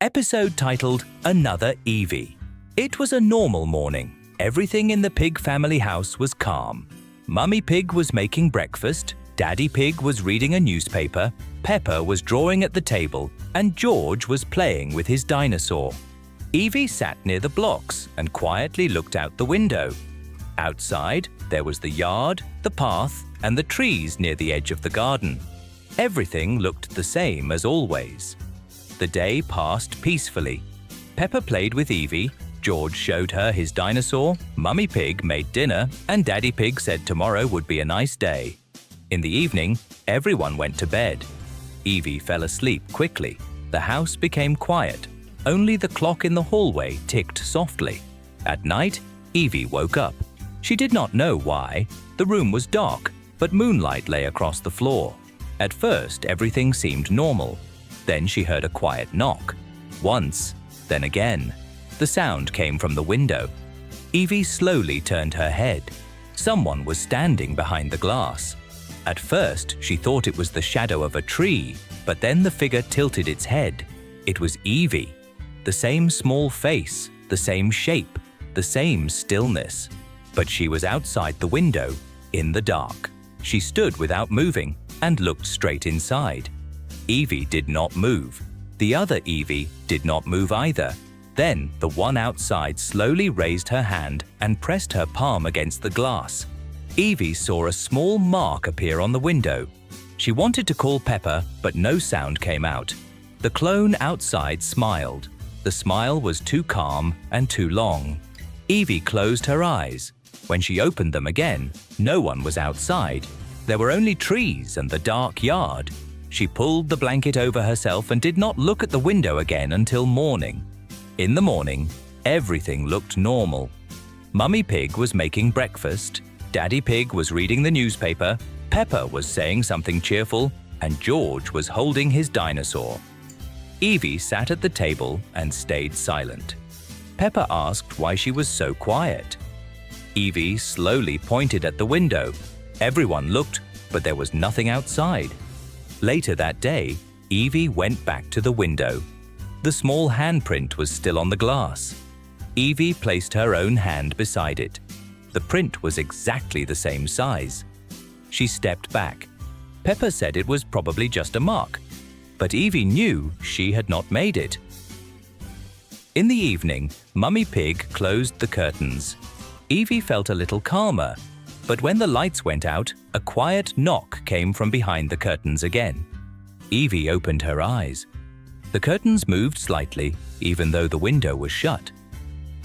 Episode titled Another Evie. It was a normal morning. Everything in the pig family house was calm. Mummy Pig was making breakfast, Daddy Pig was reading a newspaper, Peppa was drawing at the table, and George was playing with his dinosaur. Evie sat near the blocks and quietly looked out the window. Outside, there was the yard, the path, and the trees near the edge of the garden. Everything looked the same as always. The day passed peacefully. Peppa played with Evie, George showed her his dinosaur, Mummy Pig made dinner, and Daddy Pig said tomorrow would be a nice day. In the evening, everyone went to bed. Evie fell asleep quickly. The house became quiet. Only the clock in the hallway ticked softly. At night, Evie woke up. She did not know why. The room was dark, but moonlight lay across the floor. At first, everything seemed normal. Then she heard a quiet knock. Once, then again. The sound came from the window. Evie slowly turned her head. Someone was standing behind the glass. At first, she thought it was the shadow of a tree, but then the figure tilted its head. It was Evie. The same small face, the same shape, the same stillness. But she was outside the window, in the dark. She stood without moving and looked straight inside. Evie did not move. The other Evie did not move either. Then the one outside slowly raised her hand and pressed her palm against the glass. Evie saw a small mark appear on the window. She wanted to call Peppa, but no sound came out. The clone outside smiled. The smile was too calm and too long. Evie closed her eyes. When she opened them again, no one was outside. There were only trees and the dark yard. She pulled the blanket over herself and did not look at the window again until morning. In the morning, everything looked normal. Mummy Pig was making breakfast, Daddy Pig was reading the newspaper, Peppa was saying something cheerful, and George was holding his dinosaur. Evie sat at the table and stayed silent. Peppa asked why she was so quiet. Evie slowly pointed at the window. Everyone looked, but there was nothing outside. Later that day, Evie went back to the window. The small handprint was still on the glass. Evie placed her own hand beside it. The print was exactly the same size. She stepped back. Peppa said it was probably just a mark, but Evie knew she had not made it. In the evening, Mummy Pig closed the curtains. Evie felt a little calmer, but when the lights went out, a quiet knock came from behind the curtains again. Evie opened her eyes. The curtains moved slightly, even though the window was shut.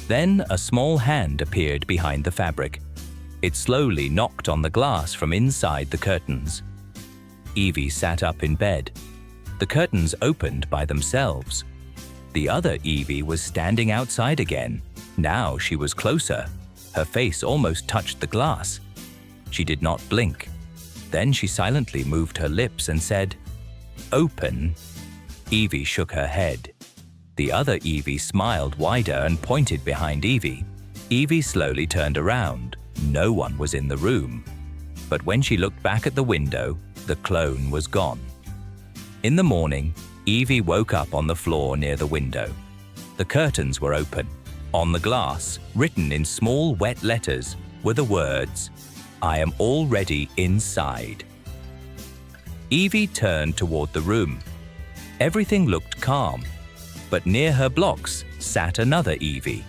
Then a small hand appeared behind the fabric. It slowly knocked on the glass from inside the curtains. Evie sat up in bed. The curtains opened by themselves. The other Evie was standing outside again. Now she was closer. Her face almost touched the glass. She did not blink. Then she silently moved her lips and said, "Open." Evie shook her head. The other Evie smiled wider and pointed behind Evie. Evie slowly turned around. No one was in the room. But when she looked back at the window, the clone was gone. In the morning, Evie woke up on the floor near the window. The curtains were open. On the glass, written in small wet letters, were the words, "I am already inside." Evie turned toward the room. Everything looked calm, but near her blocks sat another Evie.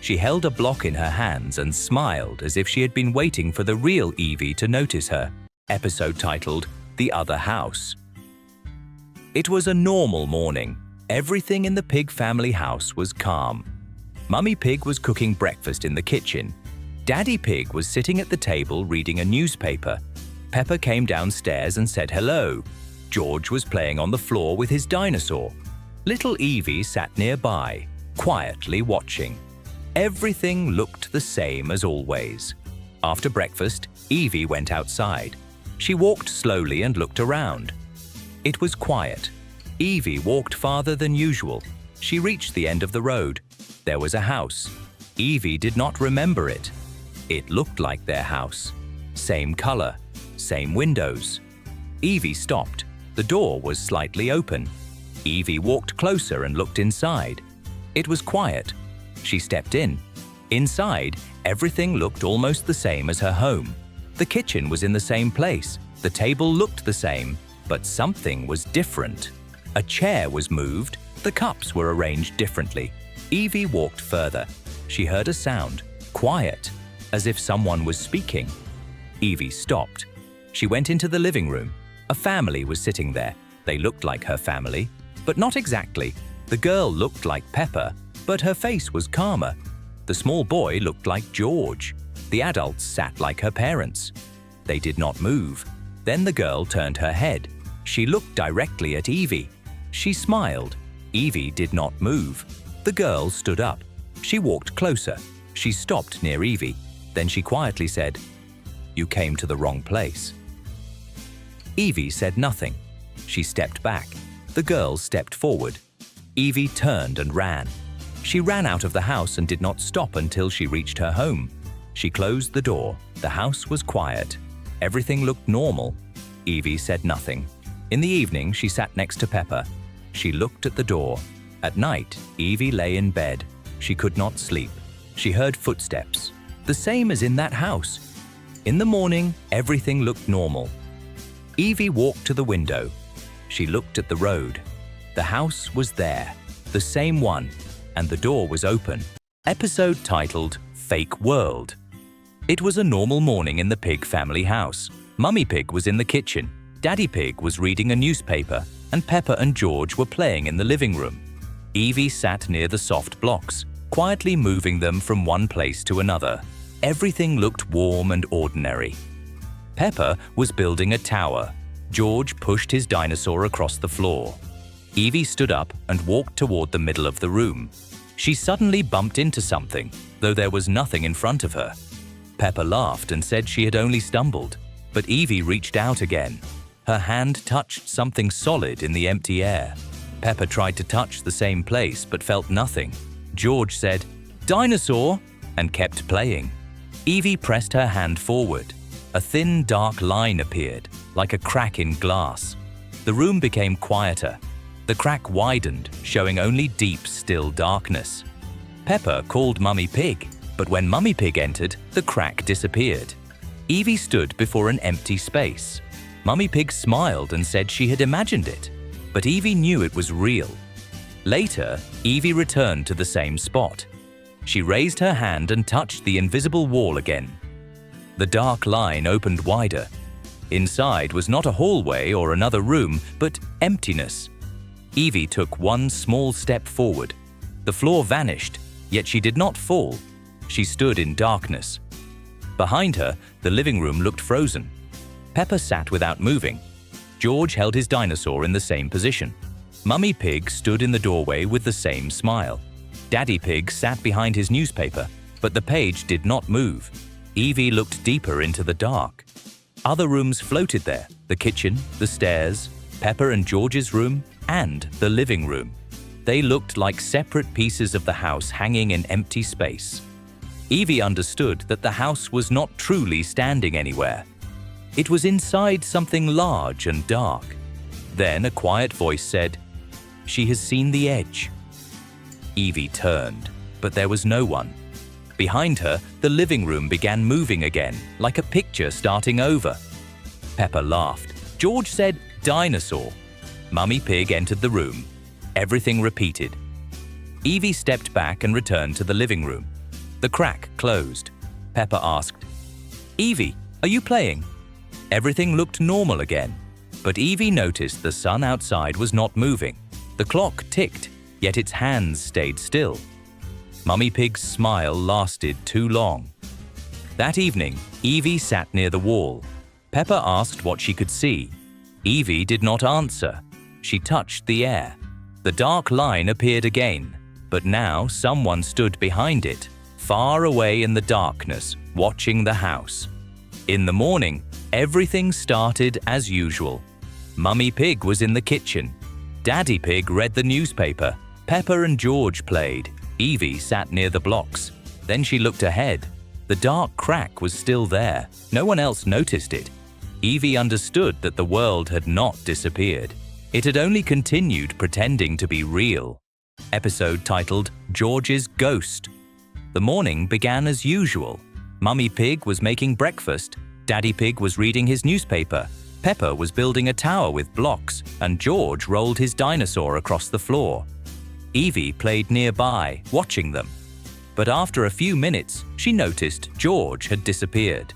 She held a block in her hands and smiled as if she had been waiting for the real Evie to notice her. Episode titled The Other House. It was a normal morning. Everything in the pig family house was calm. Mummy Pig was cooking breakfast in the kitchen. Daddy Pig was sitting at the table reading a newspaper. Peppa came downstairs and said hello. George was playing on the floor with his dinosaur. Little Evie sat nearby, quietly watching. Everything looked the same as always. After breakfast, Evie went outside. She walked slowly and looked around. It was quiet. Evie walked farther than usual. She reached the end of the road. There was a house. Evie did not remember it. It looked like their house. Same color, same windows. Evie stopped. The door was slightly open. Evie walked closer and looked inside. It was quiet. She stepped in. Inside, everything looked almost the same as her home. The kitchen was in the same place. The table looked the same, but something was different. A chair was moved. The cups were arranged differently. Evie walked further. She heard a sound, quiet, as if someone was speaking. Evie stopped. She went into the living room. A family was sitting there. They looked like her family, but not exactly. The girl looked like Peppa, but her face was calmer. The small boy looked like George. The adults sat like her parents. They did not move. Then the girl turned her head. She looked directly at Evie. She smiled. Evie did not move. The girl stood up. She walked closer. She stopped near Evie. Then she quietly said, "You came to the wrong place." Evie said nothing. She stepped back. The girl stepped forward. Evie turned and ran. She ran out of the house and did not stop until she reached her home. She closed the door. The house was quiet. Everything looked normal. Evie said nothing. In the evening, she sat next to Peppa. She looked at the door. At night, Evie lay in bed. She could not sleep. She heard footsteps, the same as in that house. In the morning, everything looked normal. Evie walked to the window. She looked at the road. The house was there, the same one, and the door was open. Episode titled Fake World. It was a normal morning in the Pig family house. Mummy Pig was in the kitchen. Daddy Pig was reading a newspaper, and Peppa and George were playing in the living room. Evie sat near the soft blocks, quietly moving them from one place to another. Everything looked warm and ordinary. Peppa was building a tower. George pushed his dinosaur across the floor. Evie stood up and walked toward the middle of the room. She suddenly bumped into something, though there was nothing in front of her. Peppa laughed and said she had only stumbled, but Evie reached out again. Her hand touched something solid in the empty air. Peppa tried to touch the same place but felt nothing. George said, "Dinosaur," and kept playing. Evie pressed her hand forward. A thin, dark line appeared, like a crack in glass. The room became quieter. The crack widened, showing only deep, still darkness. Peppa called Mummy Pig, but when Mummy Pig entered, the crack disappeared. Evie stood before an empty space. Mummy Pig smiled and said she had imagined it, but Evie knew it was real. Later, Evie returned to the same spot. She raised her hand and touched the invisible wall again. The dark line opened wider. Inside was not a hallway or another room, but emptiness. Evie took one small step forward. The floor vanished, yet she did not fall. She stood in darkness. Behind her, the living room looked frozen. Peppa sat without moving. George held his dinosaur in the same position. Mummy Pig stood in the doorway with the same smile. Daddy Pig sat behind his newspaper, but the page did not move. Evie looked deeper into the dark. Other rooms floated there, the kitchen, the stairs, Peppa and George's room, and the living room. They looked like separate pieces of the house hanging in empty space. Evie understood that the house was not truly standing anywhere. It was inside something large and dark. Then a quiet voice said, "She has seen the edge." Evie turned, but there was no one. Behind her, the living room began moving again, like a picture starting over. Peppa laughed. George said, "Dinosaur." Mummy Pig entered the room. Everything repeated. Evie stepped back and returned to the living room. The crack closed. Peppa asked, "Evie, are you playing?" Everything looked normal again, but Evie noticed the sun outside was not moving. The clock ticked, yet its hands stayed still. Mummy Pig's smile lasted too long. That evening, Evie sat near the wall. Peppa asked what she could see. Evie did not answer. She touched the air. The dark line appeared again, but now someone stood behind it, far away in the darkness, watching the house. In the morning, everything started as usual. Mummy Pig was in the kitchen. Daddy Pig read the newspaper. Peppa and George played. Evie sat near the blocks. Then she looked ahead. The dark crack was still there. No one else noticed it. Evie understood that the world had not disappeared. It had only continued pretending to be real. Episode titled George's Ghost. The morning began as usual. Mummy Pig was making breakfast, Daddy Pig was reading his newspaper, Peppa was building a tower with blocks, and George rolled his dinosaur across the floor. Evie played nearby, watching them. But after a few minutes, she noticed George had disappeared.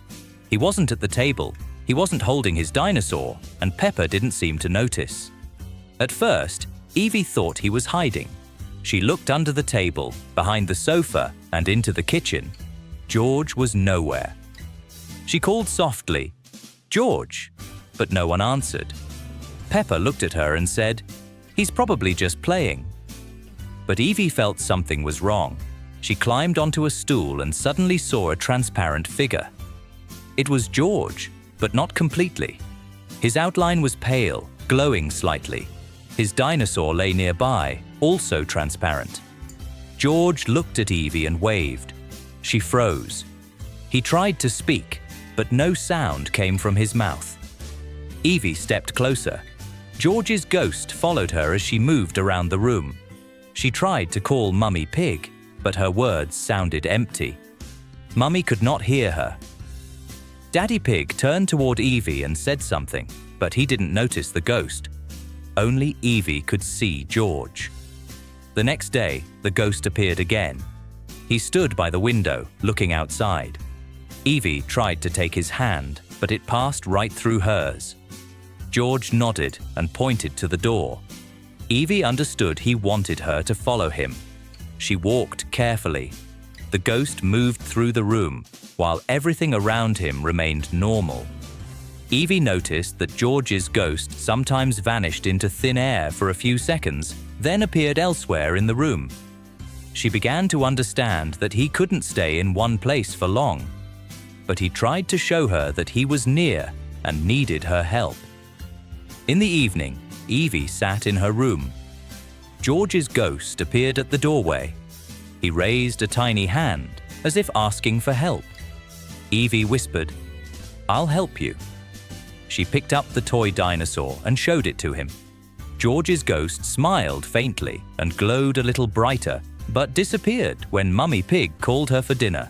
He wasn't at the table, he wasn't holding his dinosaur, and Peppa didn't seem to notice. At first, Evie thought he was hiding. She looked under the table, behind the sofa, and into the kitchen. George was nowhere. She called softly, "George," but no one answered. Peppa looked at her and said, "He's probably just playing." But Evie felt something was wrong. She climbed onto a stool and suddenly saw a transparent figure. It was George, but not completely. His outline was pale, glowing slightly. His dinosaur lay nearby, also transparent. George looked at Evie and waved. She froze. He tried to speak, but no sound came from his mouth. Evie stepped closer. George's ghost followed her as she moved around the room. She tried to call Mummy Pig, but her words sounded empty. Mummy could not hear her. Daddy Pig turned toward Evie and said something, but he didn't notice the ghost. Only Evie could see George. The next day, the ghost appeared again. He stood by the window, looking outside. Evie tried to take his hand, but it passed right through hers. George nodded and pointed to the door. Evie understood he wanted her to follow him. She walked carefully. The ghost moved through the room, while everything around him remained normal. Evie noticed that George's ghost sometimes vanished into thin air for a few seconds, then appeared elsewhere in the room. She began to understand that he couldn't stay in one place for long. But he tried to show her that he was near and needed her help. In the evening, Evie sat in her room. George's ghost appeared at the doorway. He raised a tiny hand, as if asking for help. Evie whispered, "I'll help you." She picked up the toy dinosaur and showed it to him. George's ghost smiled faintly and glowed a little brighter, but disappeared when Mummy Pig called her for dinner.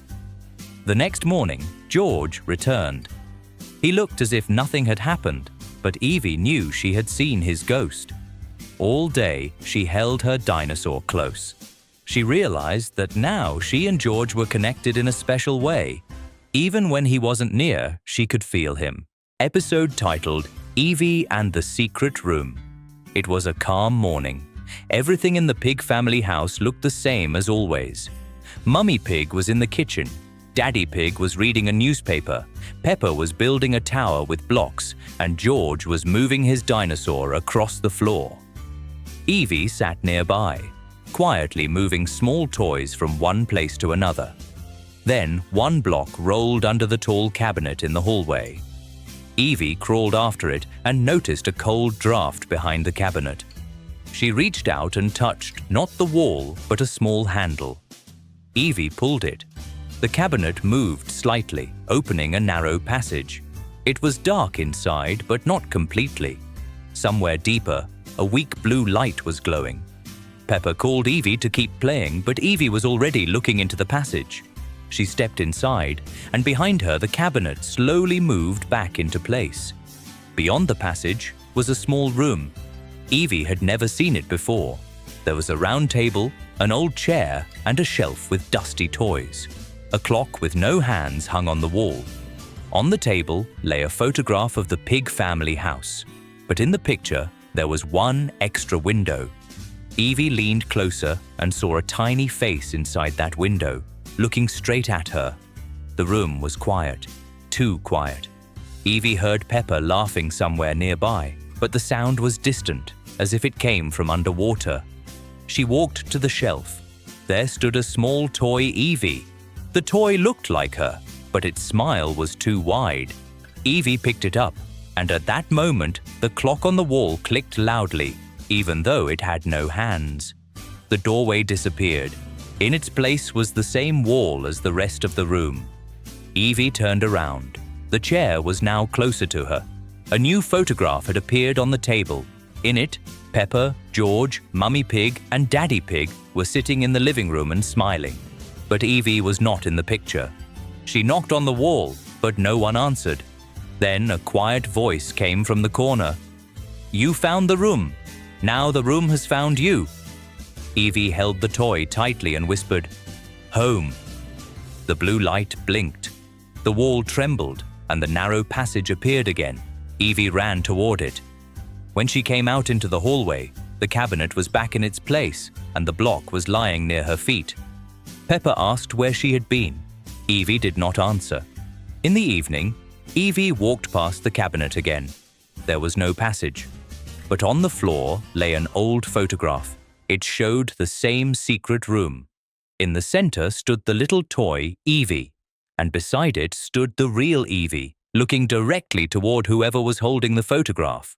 The next morning, George returned. He looked as if nothing had happened, but Evie knew she had seen his ghost. All day, she held her dinosaur close. She realized that now she and George were connected in a special way. Even when he wasn't near, she could feel him. Episode titled Evie and the Secret Room. It was a calm morning. Everything in the Pig family house looked the same as always. Mummy Pig was in the kitchen. Daddy Pig was reading a newspaper. Peppa was building a tower with blocks, and George was moving his dinosaur across the floor. Evie sat nearby, quietly moving small toys from one place to another. Then one block rolled under the tall cabinet in the hallway. Evie crawled after it and noticed a cold draft behind the cabinet. She reached out and touched not the wall, but a small handle. Evie pulled it. The cabinet moved slightly, opening a narrow passage. It was dark inside, but not completely. Somewhere deeper, a weak blue light was glowing. Peppa called Evie to keep playing, but Evie was already looking into the passage. She stepped inside, and behind her the cabinet slowly moved back into place. Beyond the passage was a small room. Evie had never seen it before. There was a round table, an old chair, and a shelf with dusty toys. A clock with no hands hung on the wall. On the table lay a photograph of the Pig family house, but in the picture there was one extra window. Evie leaned closer and saw a tiny face inside that window, looking straight at her. The room was quiet, too quiet. Evie heard Peppa laughing somewhere nearby, but the sound was distant, as if it came from underwater. She walked to the shelf. There stood a small toy Evie. The toy looked like her, but its smile was too wide. Evie picked it up, and at that moment, the clock on the wall clicked loudly, even though it had no hands. The doorway disappeared. In its place was the same wall as the rest of the room. Evie turned around. The chair was now closer to her. A new photograph had appeared on the table. In it, Peppa, George, Mummy Pig, and Daddy Pig were sitting in the living room and smiling. But Evie was not in the picture. She knocked on the wall, but no one answered. Then a quiet voice came from the corner. "You found the room. Now the room has found you." Evie held the toy tightly and whispered, "Home." The blue light blinked. The wall trembled, and the narrow passage appeared again. Evie ran toward it. When she came out into the hallway, the cabinet was back in its place, and the block was lying near her feet. Peppa asked where she had been. Evie did not answer. In the evening, Evie walked past the cabinet again. There was no passage. But on the floor lay an old photograph. It showed the same secret room. In the center stood the little toy, Evie, and beside it stood the real Evie, looking directly toward whoever was holding the photograph.